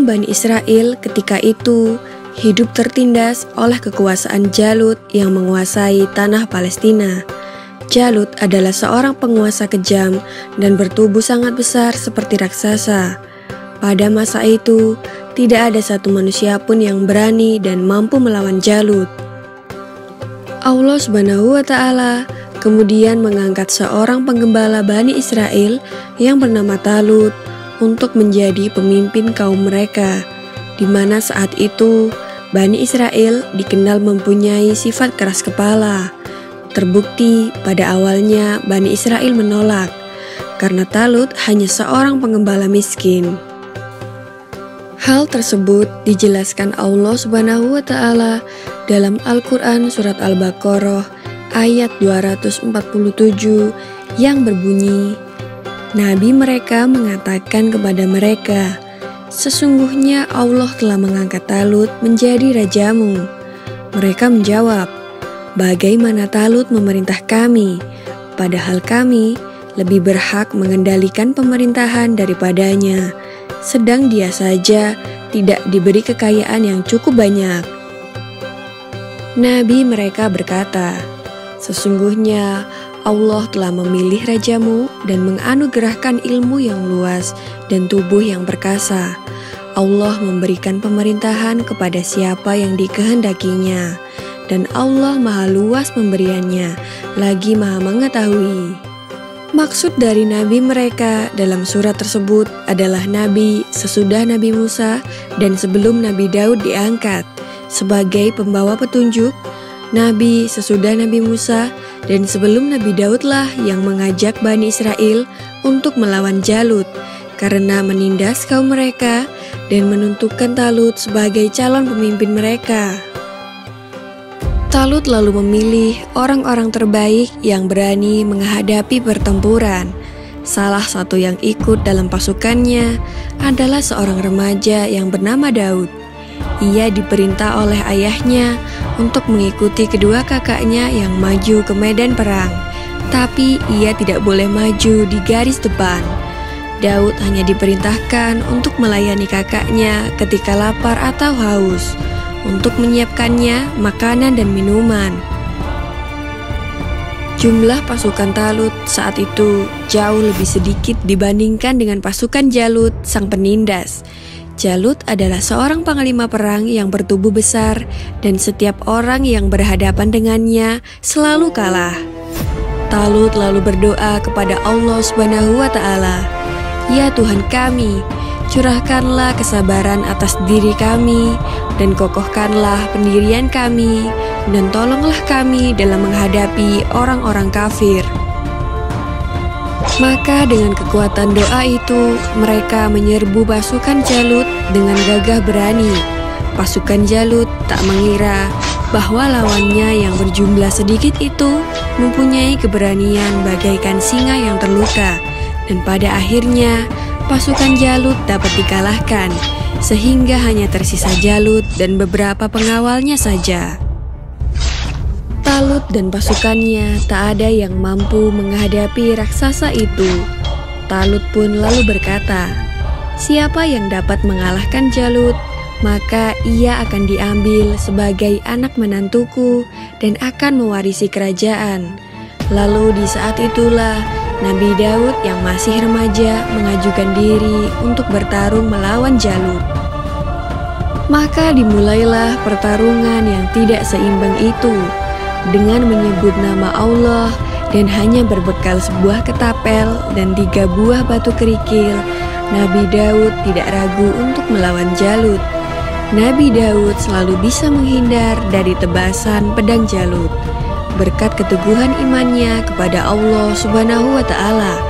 Kaum Bani Israel ketika itu hidup tertindas oleh kekuasaan Jalut yang menguasai tanah Palestina. Jalut adalah seorang penguasa kejam dan bertubuh sangat besar seperti raksasa. Pada masa itu, tidak ada satu manusia pun yang berani dan mampu melawan Jalut. Allah Subhanahu wa Ta'ala kemudian mengangkat seorang penggembala Bani Israel yang bernama Talut untuk menjadi pemimpin kaum mereka, di mana saat itu Bani Israel dikenal mempunyai sifat keras kepala. Terbukti pada awalnya Bani Israel menolak karena Talut hanya seorang penggembala miskin. Hal tersebut dijelaskan Allah Subhanahu wa Ta'ala dalam Al-Quran Surat Al-Baqarah ayat 247 yang berbunyi, Nabi mereka mengatakan kepada mereka, sesungguhnya Allah telah mengangkat Talut menjadi rajamu. Mereka menjawab, bagaimana Talut memerintah kami, padahal kami lebih berhak mengendalikan pemerintahan daripadanya, sedang dia saja tidak diberi kekayaan yang cukup banyak. Nabi mereka berkata, sesungguhnya Allah telah memilih rajamu dan menganugerahkan ilmu yang luas dan tubuh yang perkasa. Allah memberikan pemerintahan kepada siapa yang dikehendakinya, dan Allah maha luas pemberiannya, lagi maha mengetahui. Maksud dari nabi mereka dalam surat tersebut adalah nabi sesudah Nabi Musa dan sebelum Nabi Daud diangkat sebagai pembawa petunjuk, nabi sesudah Nabi Musa dan sebelum Nabi Daudlah yang mengajak Bani Israel untuk melawan Jalut karena menindas kaum mereka dan menentukan Talut sebagai calon pemimpin mereka. Talut lalu memilih orang-orang terbaik yang berani menghadapi pertempuran. Salah satu yang ikut dalam pasukannya adalah seorang remaja yang bernama Daud. Ia diperintah oleh ayahnya untuk mengikuti kedua kakaknya yang maju ke medan perang, tapi ia tidak boleh maju di garis depan. Daud hanya diperintahkan untuk melayani kakaknya ketika lapar atau haus, untuk menyiapkannya makanan dan minuman. Jumlah pasukan Talut saat itu jauh lebih sedikit dibandingkan dengan pasukan Jalut, sang penindas. Jalut adalah seorang panglima perang yang bertubuh besar dan setiap orang yang berhadapan dengannya selalu kalah. Talut lalu berdoa kepada Allah Subhanahu wa Ta'ala, ya Tuhan kami, curahkanlah kesabaran atas diri kami dan kokohkanlah pendirian kami dan tolonglah kami dalam menghadapi orang-orang kafir. Maka dengan kekuatan doa itu, mereka menyerbu pasukan Jalut dengan gagah berani. Pasukan Jalut tak mengira bahwa lawannya yang berjumlah sedikit itu mempunyai keberanian bagaikan singa yang terluka. Dan pada akhirnya, pasukan Jalut dapat dikalahkan, sehingga hanya tersisa Jalut dan beberapa pengawalnya saja. Talut dan pasukannya tak ada yang mampu menghadapi raksasa itu. Talut pun lalu berkata, siapa yang dapat mengalahkan Jalut, maka ia akan diambil sebagai anak menantuku dan akan mewarisi kerajaan. Lalu di saat itulah Nabi Daud yang masih remaja mengajukan diri untuk bertarung melawan Jalut. Maka dimulailah pertarungan yang tidak seimbang itu. Dengan menyebut nama Allah dan hanya berbekal sebuah ketapel dan 3 buah batu kerikil, Nabi Daud tidak ragu untuk melawan Jalut. Nabi Daud selalu bisa menghindar dari tebasan pedang Jalut. Berkat keteguhan imannya kepada Allah Subhanahu wa Ta'ala,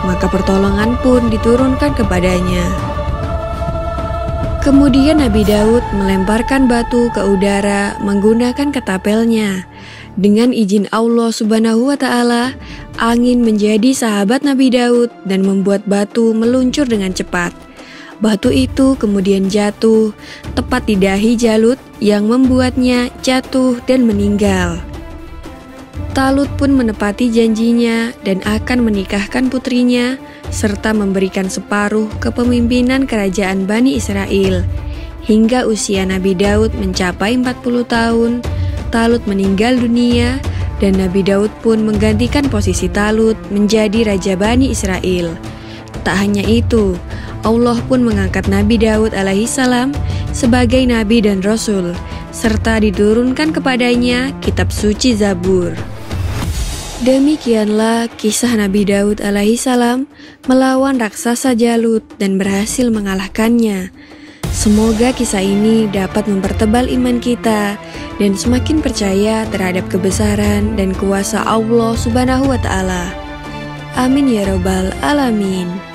maka pertolongan pun diturunkan kepadanya. Kemudian Nabi Daud melemparkan batu ke udara menggunakan ketapelnya. Dengan izin Allah Subhanahu wa Ta'ala, angin menjadi sahabat Nabi Daud dan membuat batu meluncur dengan cepat. Batu itu kemudian jatuh tepat di dahi Jalut yang membuatnya jatuh dan meninggal. Talut pun menepati janjinya dan akan menikahkan putrinya serta memberikan separuh kepemimpinan kerajaan Bani Israel. Hingga usia Nabi Daud mencapai 40 tahun, Talut meninggal dunia dan Nabi Daud pun menggantikan posisi Talut menjadi Raja Bani Israel. Tak hanya itu, Allah pun mengangkat Nabi Daud alaihissalam sebagai Nabi dan Rasul, serta diturunkan kepadanya kitab suci Zabur. Demikianlah kisah Nabi Daud alaihissalam melawan raksasa Jalut dan berhasil mengalahkannya. Semoga kisah ini dapat mempertebal iman kita dan semakin percaya terhadap kebesaran dan kuasa Allah Subhanahu wa Ta'ala. Amin ya Rabbal Alamin.